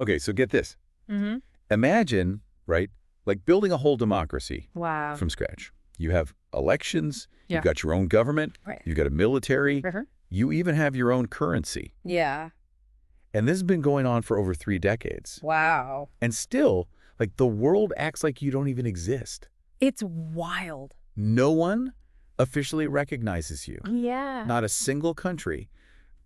Okay, so get this. Mm-hmm. Imagine, right, like building a whole democracy Wow. from scratch. You have elections, Yeah. you've got your own government, Right. you've got a military, Uh-huh. you even have your own currency. Yeah. And this has been going on for over 3 decades. Wow. And still, like, the world acts like you don't even exist. It's wild. No one officially recognizes you. Yeah. Not a single country.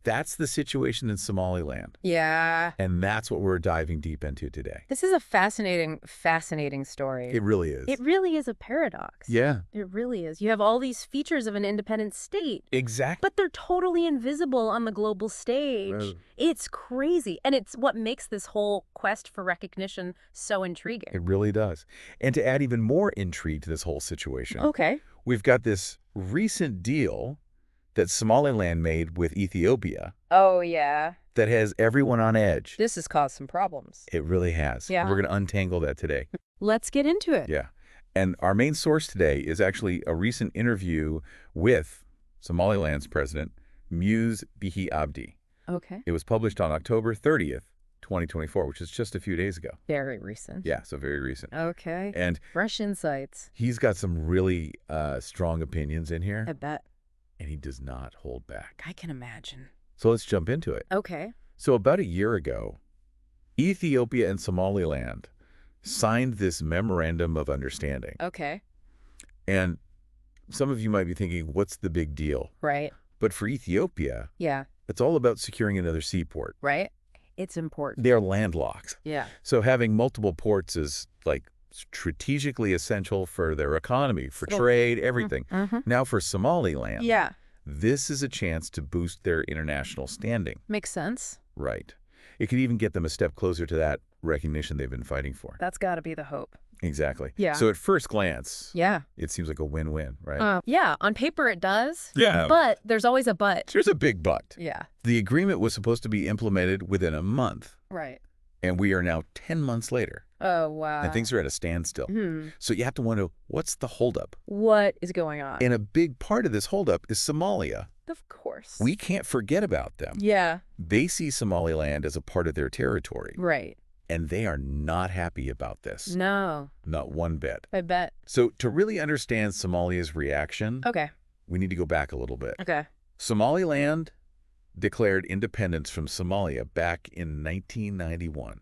That's the situation in Somaliland. Yeah. And that's what we're diving deep into today. This is a fascinating story. It really is. It really is a paradox. Yeah. It really is. You have all these features of an independent state, Exactly. but they're totally invisible on the global stage. Right. It's crazy. And it's what makes this whole quest for recognition so intriguing. It really does. And to add even more intrigue to this whole situation, Okay. we've got this recent deal that Somaliland made with Ethiopia Oh, yeah. that has everyone on edge. This has caused some problems. It really has. Yeah. We're going to untangle that today. Let's get into it. Yeah. And our main source today is actually a recent interview with Somaliland's president, Muse Bihi Abdi. Okay. It was published on October 30th, 2024, which is just a few days ago. Very recent. Yeah, so very recent. Okay. And Fresh insights. he's got some really strong opinions in here, I bet. and he does not hold back. I can imagine. So let's jump into it. Okay. So about a year ago, Ethiopia and Somaliland signed this memorandum of understanding. Okay. And some of you might be thinking, what's the big deal? Right. But for Ethiopia, Yeah. it's all about securing another seaport. Right. It's important. They're landlocked. Yeah. So having multiple ports is like strategically essential for their economy, for So- trade, everything. Mm-hmm. Now for Somaliland, Yeah. this is a chance to boost their international standing. Makes sense. Right. It could even get them a step closer to that recognition they've been fighting for. That's got to be the hope. Exactly. Yeah. So at first glance, Yeah. it seems like a win-win, right? Yeah. On paper, it does. Yeah. But there's always a but. There's a big but. Yeah. The agreement was supposed to be implemented within a month, Right. and we are now 10 months later, Oh, wow. and things are at a standstill. So you have to wonder, what's the holdup? What is going on? And a big part of this holdup is Somalia. Of course. We can't forget about them. Yeah. They see Somaliland as a part of their territory, Right. and they are not happy about this. No. Not one bit. I bet. So to really understand Somalia's reaction, Okay. we need to go back a little bit. Okay. Somaliland declared independence from Somalia back in 1991.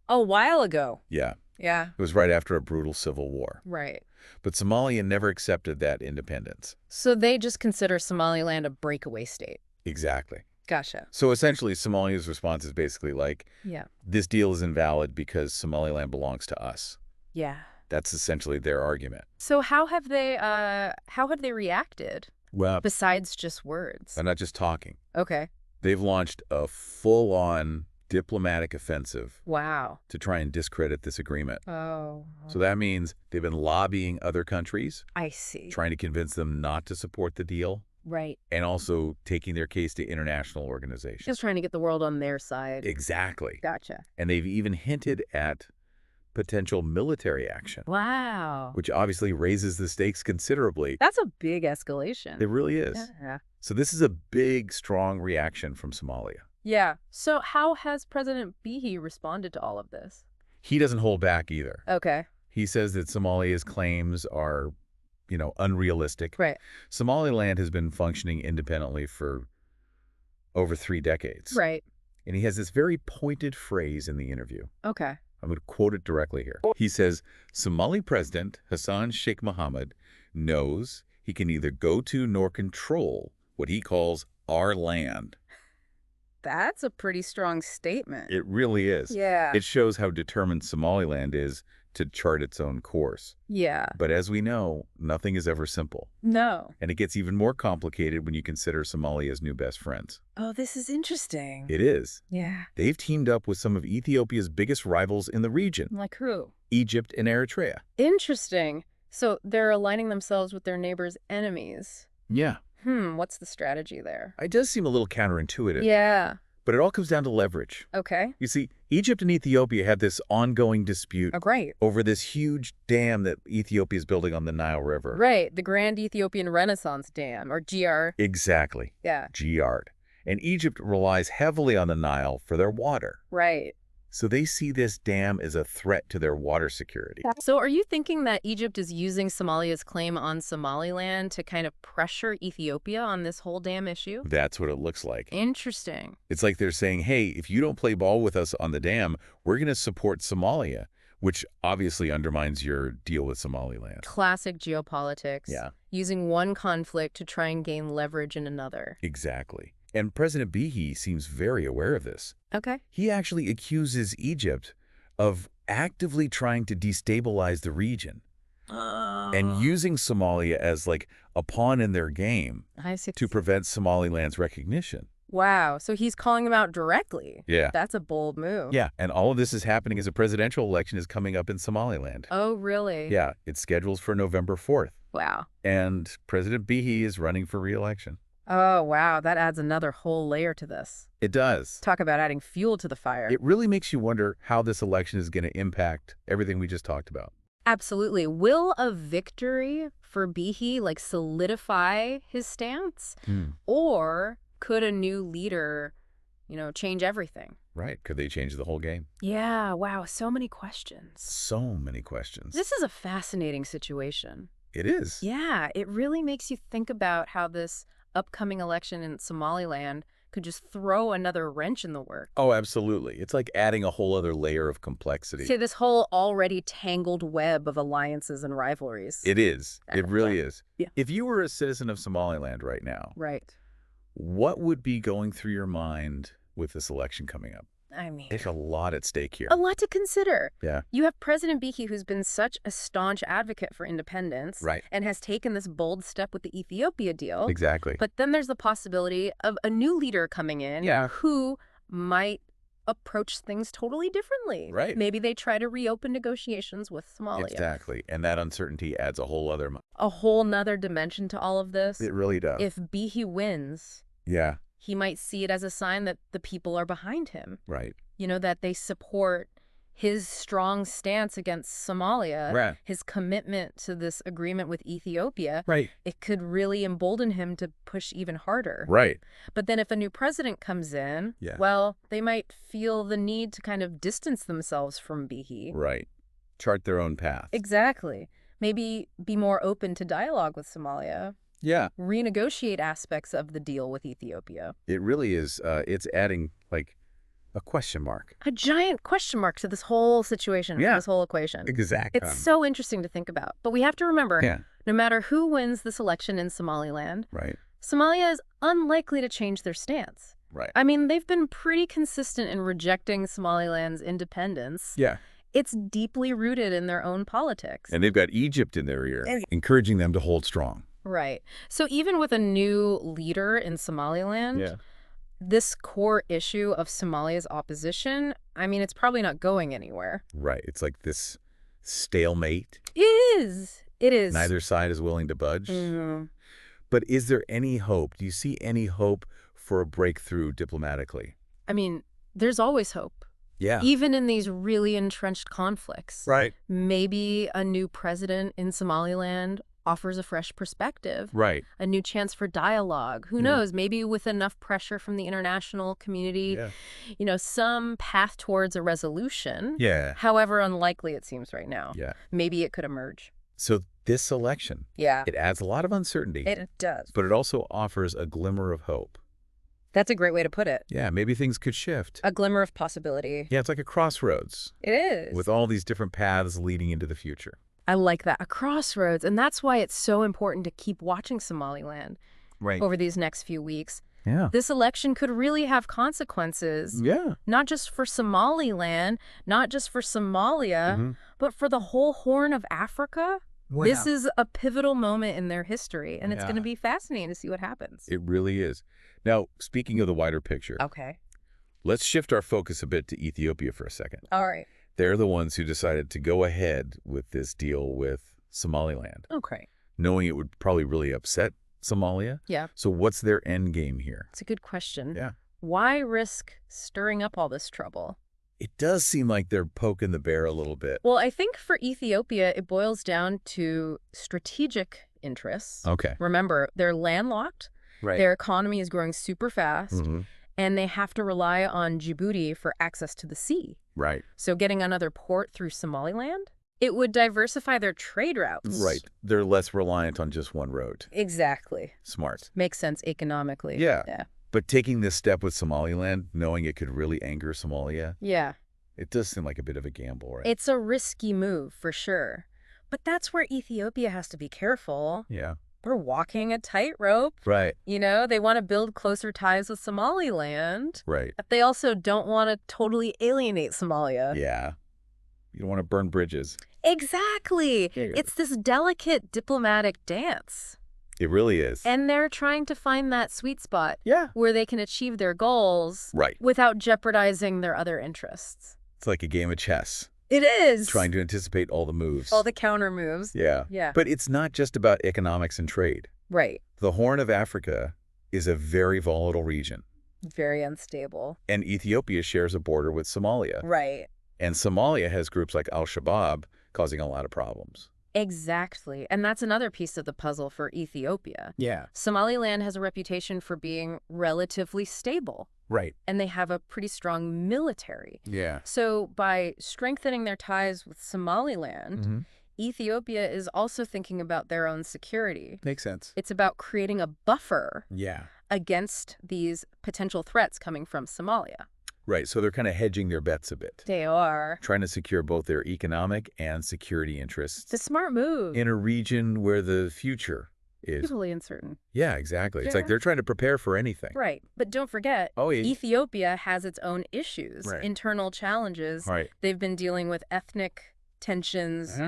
A while ago. Yeah, Yeah. it was right after a brutal civil war. Right. But Somalia never accepted that independence. So they just consider Somaliland a breakaway state. Exactly. Gotcha. So essentially, Somalia's response is basically like, Yeah. this deal is invalid because Somaliland belongs to us. Yeah. That's essentially their argument. So how have they reacted Well, besides just words? they're not just talking. Okay. They've launched a full-on diplomatic offensive Wow. to try and discredit this agreement. Oh. So that means they've been lobbying other countries, I see. trying to convince them not to support the deal, Right. and also taking their case to international organizations. Just trying to get the world on their side. Exactly. Gotcha. And they've even hinted at potential military action, Wow. which obviously raises the stakes considerably. That's a big escalation. It really is. Yeah. So this is a big, strong reaction from Somalia. Yeah. So how has President Bihi responded to all of this? He doesn't hold back either. Okay. He says that Somalia's claims are, unrealistic. Right. Somaliland has been functioning independently for over 3 decades. Right. And he has this very pointed phrase in the interview. Okay. I'm going to quote it directly here. He says, Somali President Hassan Sheikh Mohammed knows he can neither go to nor control what he calls our land. That's a pretty strong statement. It really is. Yeah. It shows how determined Somaliland is to chart its own course. Yeah. But as we know, nothing is ever simple. No. And it gets even more complicated when you consider Somalia's new best friends. Oh, this is interesting. It is. Yeah. They've teamed up with some of Ethiopia's biggest rivals in the region, Like who? Egypt and Eritrea. Interesting. So they're aligning themselves with their neighbors' enemies. Yeah. What's the strategy there? It does seem a little counterintuitive. Yeah. But it all comes down to leverage. Okay. You see, Egypt and Ethiopia have this ongoing dispute Oh, great. over this huge dam that Ethiopia is building on the Nile River. Right. The Grand Ethiopian Renaissance Dam, or GR. Exactly. Yeah. GEARD. And Egypt relies heavily on the Nile for their water. Right. So they see this dam as a threat to their water security. So are you thinking that Egypt is using Somalia's claim on Somaliland to kind of pressure Ethiopia on this whole dam issue? That's what it looks like. Interesting. It's like they're saying, hey, if you don't play ball with us on the dam, we're going to support Somalia, which obviously undermines your deal with Somaliland. Classic geopolitics. Yeah. Using one conflict to try and gain leverage in another. Exactly. And President Bihi seems very aware of this. Okay. He actually accuses Egypt of actively trying to destabilize the region and using Somalia as like a pawn in their game I see. to prevent Somaliland's recognition. Wow. So he's calling them out directly. Yeah. That's a bold move. Yeah. And all of this is happening as a presidential election is coming up in Somaliland. Oh, really? Yeah. It's scheduled for November 4th. Wow. And President Bihi is running for re-election. Oh, wow. That adds another whole layer to this. It does. Talk about adding fuel to the fire. It really makes you wonder how this election is going to impact everything we just talked about. Absolutely. Will a victory for Bihi like solidify his stance? Or could a new leader, change everything? Right. Could they change the whole game? Yeah. Wow. So many questions. So many questions. This is a fascinating situation. It is. Yeah. It really makes you think about how this upcoming election in Somaliland could just throw another wrench in the works. Oh, absolutely. It's like adding a whole other layer of complexity. To this whole already tangled web of alliances and rivalries. It is. It really is. Yeah. If you were a citizen of Somaliland right now, Right. what would be going through your mind with this election coming up? I mean, There's a lot at stake here. a lot to consider. Yeah. You have President Bihi, who's been such a staunch advocate for independence. Right. And has taken this bold step with the Ethiopia deal. Exactly. But then there's the possibility of a new leader coming in who might approach things totally differently. Right. Maybe they try to reopen negotiations with Somalia. Exactly. And that uncertainty adds a whole other... A whole nother dimension to all of this. It really does. If Bihi wins, Yeah. he might see it as a sign that the people are behind him. Right. That they support his strong stance against Somalia, Right. his commitment to this agreement with Ethiopia. Right. It could really embolden him to push even harder. Right. But then if a new president comes in, Yeah. well, they might feel the need to kind of distance themselves from Bihi. Right. Chart their own path. Exactly. Maybe be more open to dialogue with Somalia. Yeah. Renegotiate aspects of the deal with Ethiopia. It really is. It's adding like a question mark. A giant question mark to this whole situation, Yeah. this whole equation. Exactly. It's so interesting to think about. But we have to remember, Yeah. no matter who wins this election in Somaliland, Right. Somalia is unlikely to change their stance. Right. I mean, they've been pretty consistent in rejecting Somaliland's independence. Yeah. It's deeply rooted in their own politics. And they've got Egypt in their ear, encouraging them to hold strong. Right. So even with a new leader in Somaliland, this core issue of Somalia's opposition, I mean, it's probably not going anywhere. Right. It's like this stalemate. It is. It is. Neither side is willing to budge. Mhm. But is there any hope? Do you see any hope for a breakthrough diplomatically? I mean, there's always hope. Yeah. Even in these really entrenched conflicts. Right. Maybe a new president in Somaliland offers a fresh perspective. Right. A new chance for dialogue. Who knows? Maybe with enough pressure from the international community, some path towards a resolution. Yeah. However unlikely it seems right now. Yeah. Maybe it could emerge. So this election, Yeah. it adds a lot of uncertainty, It does. but it also offers a glimmer of hope. That's a great way to put it. Yeah, maybe things could shift. A glimmer of possibility. Yeah, it's like a crossroads It is. with all these different paths leading into the future. I like that. A crossroads. And that's why it's so important to keep watching Somaliland Right. over these next few weeks. Yeah. This election could really have consequences, Yeah. not just for Somaliland, not just for Somalia, but for the whole Horn of Africa. Wow. This is a pivotal moment in their history, and it's Yeah. going to be fascinating to see what happens. It really is. Now, speaking of the wider picture, Okay. let's shift our focus a bit to Ethiopia for a second. All right. They're the ones who decided to go ahead with this deal with Somaliland, Okay. knowing it would probably really upset Somalia. Yeah. So what's their end game here? It's a good question. Yeah. Why risk stirring up all this trouble? It does seem like they're poking the bear a little bit. Well, I think for Ethiopia, it boils down to strategic interests. Okay. Remember, they're landlocked. Right. Their economy is growing super fast. And they have to rely on Djibouti for access to the sea. Right. So getting another port through Somaliland, it would diversify their trade routes. Right. They're less reliant on just one road. Exactly. Smart. Makes sense economically. Yeah. Yeah. But taking this step with Somaliland, knowing it could really anger Somalia, Yeah. it does seem like a bit of a gamble, right? It's a risky move, for sure. But that's where Ethiopia has to be careful. Yeah. They're walking a tightrope. Right. You know, they want to build closer ties with Somaliland. Right. But they also don't want to totally alienate Somalia. Yeah. You don't want to burn bridges. Exactly. Yeah. It's this delicate diplomatic dance. It really is. And they're trying to find that sweet spot Yeah. where they can achieve their goals Right. without jeopardizing their other interests. It's like a game of chess, It is. trying to anticipate all the moves. All the counter moves. Yeah. Yeah. But it's not just about economics and trade. Right. The Horn of Africa is a very volatile region, Very unstable. and Ethiopia shares a border with Somalia. Right. And Somalia has groups like al-Shabaab causing a lot of problems. Exactly. And that's another piece of the puzzle for Ethiopia. Yeah. Somaliland has a reputation for being relatively stable, Right. and they have a pretty strong military. Yeah. So by strengthening their ties with Somaliland, Ethiopia is also thinking about their own security. Makes sense. It's about creating a buffer Yeah. against these potential threats coming from Somalia. Right. So they're kind of hedging their bets a bit, They are. trying to secure both their economic and security interests It's a smart move. in a region where the future is. Totally uncertain. Yeah, exactly. It's like Yeah. they're trying to prepare for anything. Right. But don't forget, Oh, yeah. Ethiopia has its own issues, Right. internal challenges. Right. They've been dealing with ethnic tensions,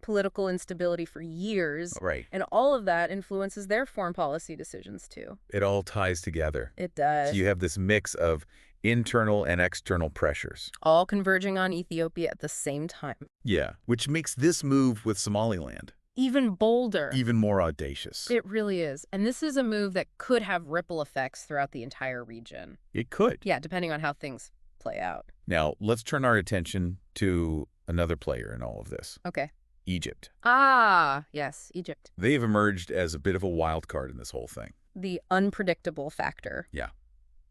political instability for years. Right. And all of that influences their foreign policy decisions, too. It all ties together. It does. So you have this mix of internal and external pressures. All converging on Ethiopia at the same time. Yeah. Which makes this move with Somaliland Even bolder. even more audacious. It really is. And this is a move that could have ripple effects throughout the entire region. It could. Yeah, depending on how things play out. Now, let's turn our attention to another player in all of this, Okay. Egypt. Ah, yes, Egypt. They've emerged as a bit of a wild card in this whole thing. The unpredictable factor. Yeah.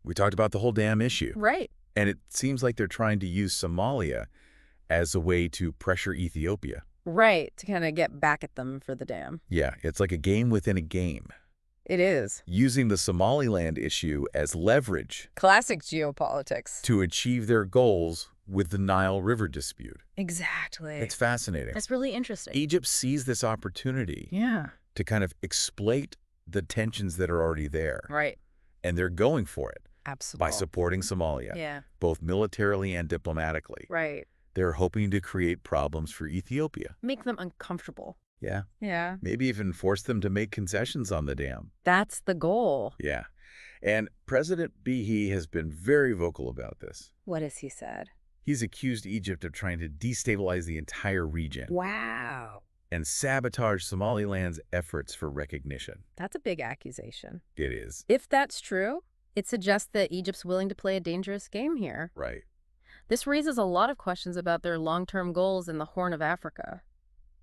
We talked about the whole dam issue. Right. And it seems like they're trying to use Somalia as a way to pressure Ethiopia. Right, to kind of get back at them for the dam. Yeah, it's like a game within a game, It is. using the Somaliland issue as leverage Classic geopolitics. to achieve their goals with the Nile River dispute. Exactly. It's fascinating. That's really interesting. Egypt sees this opportunity Yeah. to kind of exploit the tensions that are already there, Right. and they're going for it Absolutely. by supporting Somalia, Yeah. both militarily and diplomatically. Right. They're hoping to create problems for Ethiopia. Make them uncomfortable. Yeah. Yeah. Maybe even force them to make concessions on the dam. That's the goal. Yeah. And President Bihi has been very vocal about this. What has he said? He's accused Egypt of trying to destabilize the entire region Wow. and sabotage Somaliland's efforts for recognition. That's a big accusation. It is. If that's true, it suggests that Egypt's willing to play a dangerous game here. Right. This raises a lot of questions about their long-term goals in the Horn of Africa.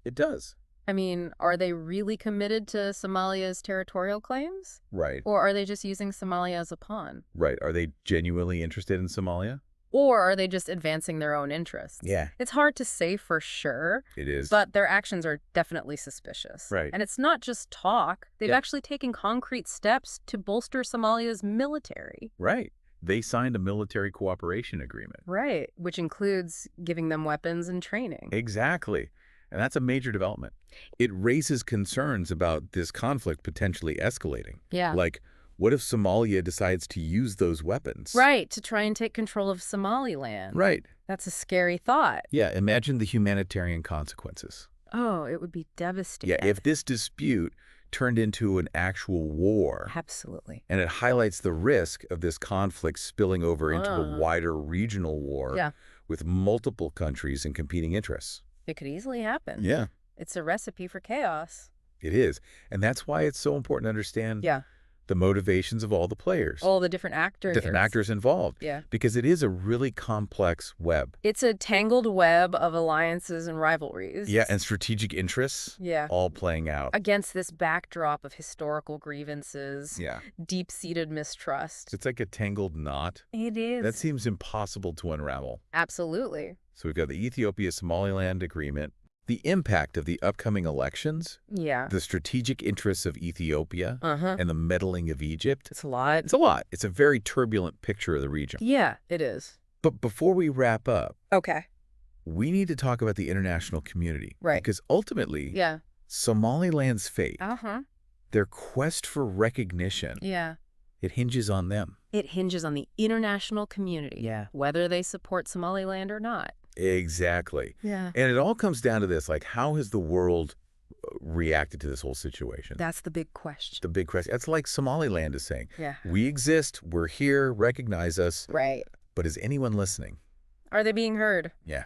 It does. I mean, are they really committed to Somalia's territorial claims? Right. Or are they just using Somalia as a pawn? Right. Are they genuinely interested in Somalia? Or are they just advancing their own interests? Yeah. It's hard to say for sure, It is. but their actions are definitely suspicious. Right. And it's not just talk. They've Yeah. actually taken concrete steps to bolster Somalia's military. Right. They signed a military cooperation agreement. Right, which includes giving them weapons and training. Exactly. And that's a major development. It raises concerns about this conflict potentially escalating. Yeah. Like, what if Somalia decides to use those weapons? Right, to try and take control of Somaliland. Right. That's a scary thought. Yeah, imagine the humanitarian consequences. Oh, it would be devastating. Yeah, if this dispute turned into an actual war, Absolutely. and it highlights the risk of this conflict spilling over into a Ah. wider regional war Yeah. with multiple countries and competing interests. It could easily happen. Yeah, It's a recipe for chaos. it is. And that's why it's so important to understand Yeah. the motivations of all the players. All the different actors. Different actors involved. Yeah. Because it is a really complex web. It's a tangled web of alliances and rivalries. Yeah, and strategic interests. Yeah. All playing out. Against this backdrop of historical grievances. Yeah. Deep-seated mistrust. It's like a tangled knot. It is. That seems impossible to unravel. Absolutely. So we've got the Ethiopia-Somaliland agreement, the impact of the upcoming elections, Yeah. the strategic interests of Ethiopia, and the meddling of Egypt. It's a lot. It's a lot. It's a very turbulent picture of the region. Yeah, it is. But before we wrap up, Okay. we need to talk about the international community. Right. Because ultimately, Yeah. Somaliland's fate, Uh-huh. their quest for recognition, Yeah. it hinges on them. It hinges on the international community. Yeah. Whether they support Somaliland or not. Exactly. Yeah. And it all comes down to this, like, how has the world reacted to this whole situation? That's the big question. The big question. It's like Somaliland is saying, Yeah. we exist, we're here, recognize us, Right. but is anyone listening? Are they being heard? Yeah.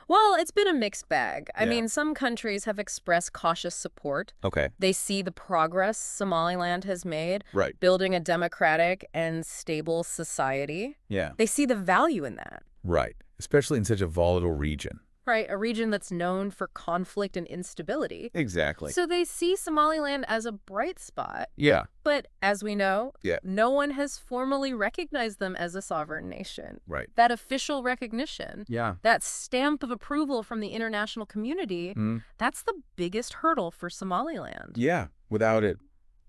Well, it's been a mixed bag. I Yeah. mean, some countries have expressed cautious support. Okay. They see the progress Somaliland has made, Right. building a democratic and stable society. Yeah. They see the value in that. Right. Especially in such a volatile region. Right, a region that's known for conflict and instability. Exactly. So they see Somaliland as a bright spot. Yeah. But as we know, Yeah. no one has formally recognized them as a sovereign nation. Right. That official recognition, Yeah. that stamp of approval from the international community, that's the biggest hurdle for Somaliland. Yeah. Without it,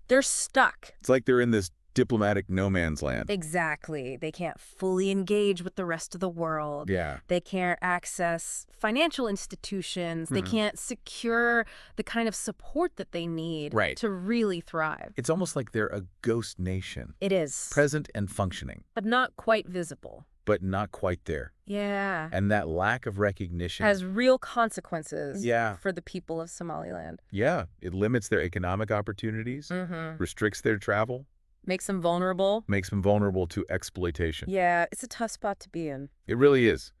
They're stuck. it's like they're in this diplomatic no man's land. Exactly. They can't fully engage with the rest of the world. Yeah. They can't access financial institutions. They can't secure the kind of support that they need Right. to really thrive. It's almost like they're a ghost nation. It is. Present and functioning, But not quite visible. but not quite there. Yeah. And that lack of recognition. Has real consequences Yeah. for the people of Somaliland. Yeah. It limits their economic opportunities, restricts their travel, Makes them vulnerable. makes them vulnerable to exploitation. Yeah, it's a tough spot to be in. It really is.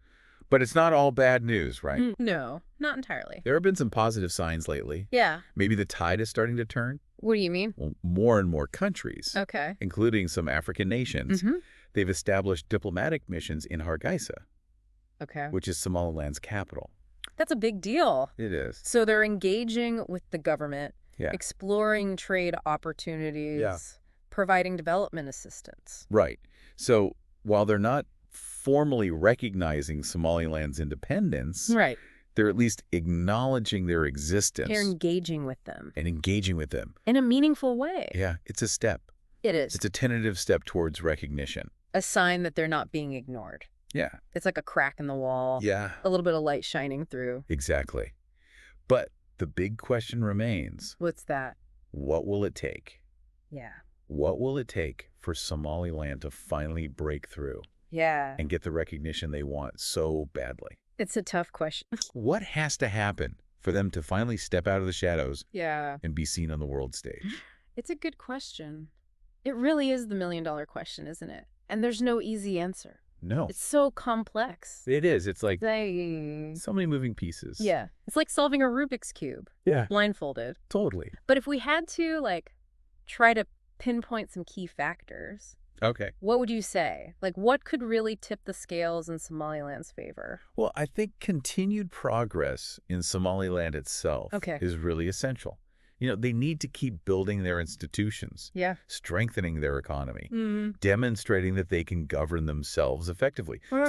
But it's not all bad news, right? No, not entirely. There have been some positive signs lately. Yeah. Maybe the tide is starting to turn. What do you mean? Well, more and more countries, Okay. including some African nations, they've established diplomatic missions in Hargeisa, Okay. which is Somaliland's capital. That's a big deal. It is. So they're engaging with the government, Yeah. exploring trade opportunities, Yeah. providing development assistance. Right. So while they're not formally recognizing Somaliland's independence, Right. they're at least acknowledging their existence They're engaging with them and engaging with them. in a meaningful way. Yeah, it's a step. It is. It's a tentative step towards recognition. A sign that they're not being ignored. Yeah. It's like a crack in the wall. Yeah, A little bit of light shining through. exactly. But the big question remains, What's that? what will it take? Yeah. What will it take for Somaliland to finally break through Yeah. and get the recognition they want so badly? It's a tough question. What has to happen for them to finally step out of the shadows Yeah. and be seen on the world stage? It's a good question. It really is the million-dollar question, isn't it? And there's no easy answer. No. It's so complex. It is. It's like They... so many moving pieces. Yeah. It's like solving a Rubik's Cube, Yeah. blindfolded. Totally. But if we had to, like, try to pinpoint some key factors, Okay. what would you say? Like, what could really tip the scales in Somaliland's favor? Well, I think continued progress in Somaliland itself Okay. is really essential. You know, they need to keep building their institutions, Yeah. strengthening their economy, Mm. demonstrating that they can govern themselves effectively. Right.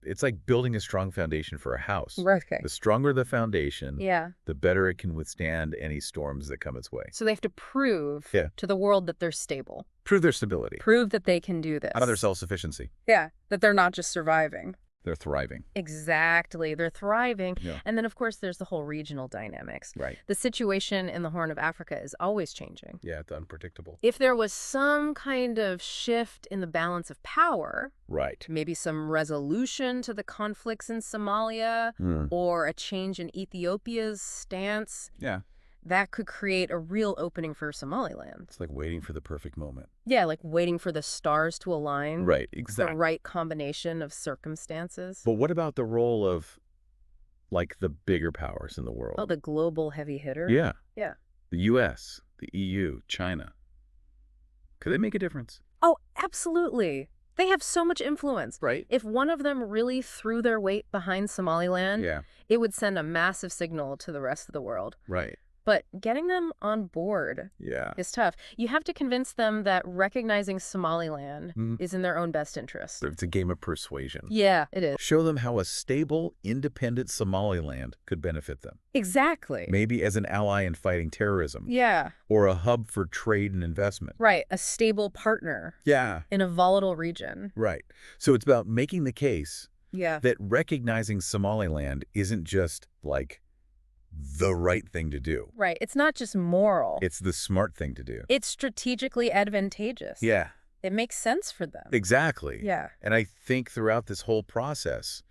It's like building a strong foundation for a house. Okay. The stronger the foundation, Yeah. the better it can withstand any storms that come its way. So they have to prove Yeah. to the world that they're stable. Prove their stability. Prove that they can do this. Out of their self-sufficiency. Yeah. That they're not just surviving. They're thriving. Exactly. They're thriving. Yeah. And then, of course, there's the whole regional dynamics. Right. The situation in the Horn of Africa is always changing. Yeah, it's unpredictable. If there was some kind of shift in the balance of power, Right. maybe some resolution to the conflicts in Somalia, or a change in Ethiopia's stance, Yeah. that could create a real opening for Somaliland. It's like waiting for the perfect moment. Yeah, like waiting for the stars to align. Right, The exactly. right combination of circumstances. But what about the role of, like, the bigger powers in the world? Oh, the global heavy hitter? Yeah. Yeah. The U.S., the EU, China. Could they make a difference? Oh, absolutely. They have so much influence. Right. If one of them really threw their weight behind Somaliland, Yeah. it would send a massive signal to the rest of the world. Right. But getting them on board Yeah. is tough. You have to convince them that recognizing Somaliland Mhm. is in their own best interest. It's a game of persuasion. Yeah, it is. Show them how a stable, independent Somaliland could benefit them. Exactly. Maybe as an ally in fighting terrorism. Yeah, Or a hub for trade and investment. right. A stable partner Yeah. in a volatile region. Right. So it's about making the case Yeah. that recognizing Somaliland isn't just, like, the right thing to do. Right. It's not just moral. It's the smart thing to do. It's strategically advantageous. Yeah, It makes sense for them. exactly. Yeah. And I think throughout this whole process,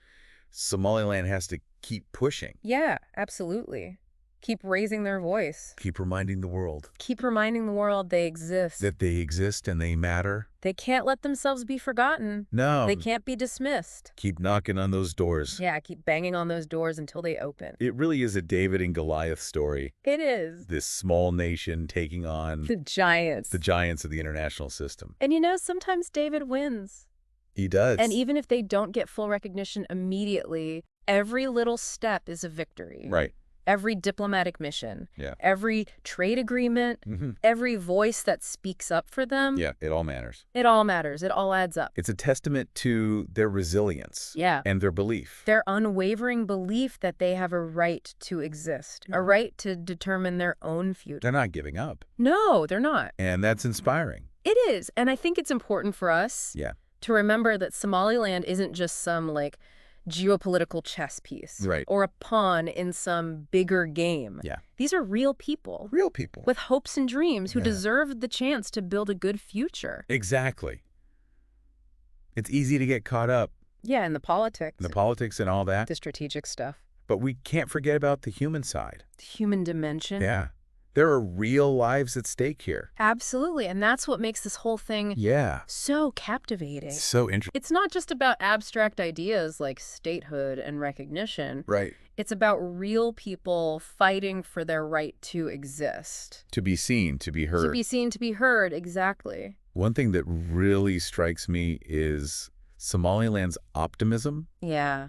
Somaliland has to keep pushing, Yeah, absolutely. Keep raising their voice. keep reminding the world Keep reminding the world they exist. that they exist and they matter. They can't let themselves be forgotten. No, They can't be dismissed. keep knocking on those doors. Yeah, keep banging on those doors until they open. It really is a David and Goliath story. It is. This small nation taking on The giants. the giants of the international system. And you know, sometimes David wins. He does. And even if they don't get full recognition immediately, every little step is a victory. Right. Every diplomatic mission, Yeah. every trade agreement, every voice that speaks up for them, Yeah, it all matters. it all matters. It all adds up. It's a testament to their resilience Yeah. and their belief. Their unwavering belief that they have a right to exist, a right to determine their own future. They're not giving up. No, they're not. And that's inspiring. It is. And I think it's important for us Yeah. to remember that Somaliland isn't just some, like, geopolitical chess piece. Right. Or a pawn in some bigger game. Yeah. These are real people Real people. with hopes and dreams who Yeah. deserve the chance to build a good future. Exactly. It's easy to get caught up Yeah, and the politics, in the politics and all that, the strategic stuff, but we can't forget about the human side. the human dimension. Yeah. There are real lives at stake here. Absolutely. And that's what makes this whole thing Yeah. so captivating. So interesting. It's not just about abstract ideas like statehood and recognition. Right. It's about real people fighting for their right to exist. To be seen, to be heard. To be seen, to be heard, exactly. One thing that really strikes me is Somaliland's optimism. Yeah.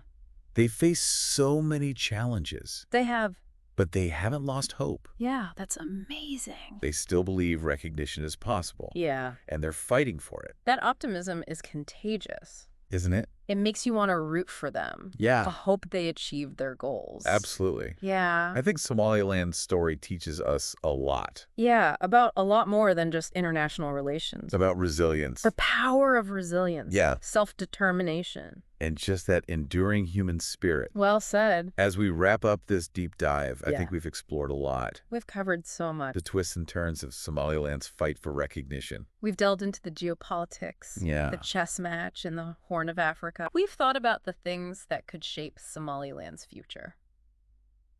They face so many challenges, They have. but they haven't lost hope. Yeah, that's amazing. They still believe recognition is possible. Yeah. And they're fighting for it, That optimism is contagious. isn't it? It makes you want to root for them. To Yeah, hope they achieve their goals. absolutely. Yeah. I think Somaliland's story teaches us a lot. Yeah, about a lot more than just international relations. It's about resilience The power of resilience. Yeah. Self-determination. and just that enduring human spirit. Well said. As we wrap up this deep dive, I Yeah. think we've explored a lot. We've covered so much. The twists and turns of Somaliland's fight for recognition. We've delved into the geopolitics, Yeah. the chess match in the Horn of Africa. We've thought about the things that could shape Somaliland's future.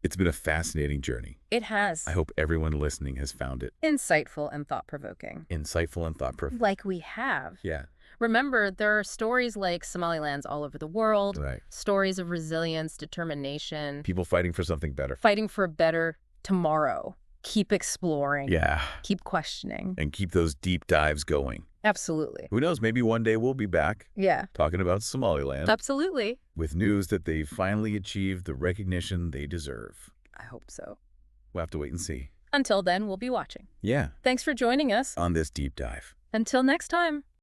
It's been a fascinating journey. It has. I hope everyone listening has found it Insightful and thought-provoking. insightful and thought-provoking. Like we have. Yeah, Remember, there are stories like Somaliland's all over the world, right. stories of resilience, determination, People fighting for something better. fighting for a better tomorrow. Keep exploring. Yeah, Keep questioning. and keep those deep dives going. Absolutely. Who knows, maybe one day we'll be back Yeah. talking about Somaliland Absolutely. with news that they've finally achieved the recognition they deserve. I hope so. We'll have to wait and see. Until then, we'll be watching. Yeah, Thanks for joining us. on this deep dive. Until next time.